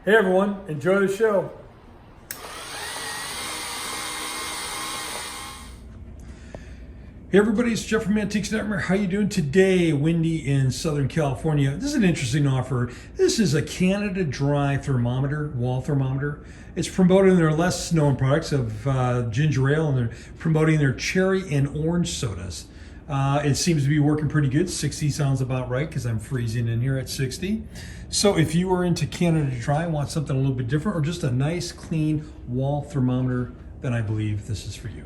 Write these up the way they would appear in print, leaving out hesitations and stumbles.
Hey everyone, enjoy the show. Hey everybody, it's Jeff from Mantiques Nightmare. How you doing today? Windy in Southern California. This is an interesting offer. This is a Canada Dry thermometer, wall thermometer. It's promoting their less known products of ginger ale, and they're promoting their cherry and orange sodas. It seems to be working pretty good. 60 sounds about right because I'm freezing in here at 60. So if you are into Canada Dry and want something a little bit different or just a nice clean wall thermometer, then I believe this is for you.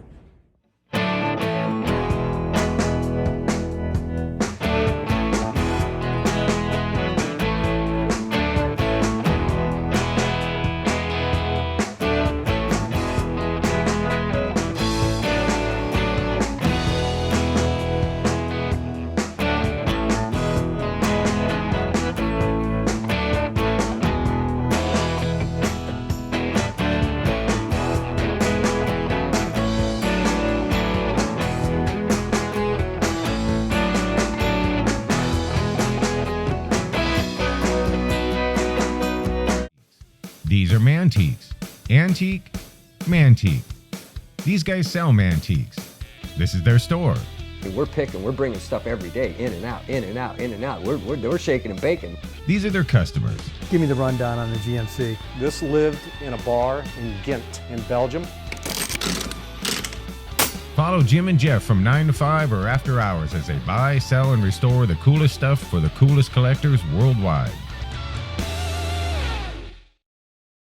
These are Mantiques. Antique, Mantique. These guys sell Mantiques. This is their store. We're bringing stuff every day, in and out, in and out, in and out. We're shaking and baking. These are their customers. Give me the rundown on the GMC. This lived in a bar in Ghent in Belgium. Follow Jim and Jeff from 9 to 5 or after hours as they buy, sell, and restore the coolest stuff for the coolest collectors worldwide.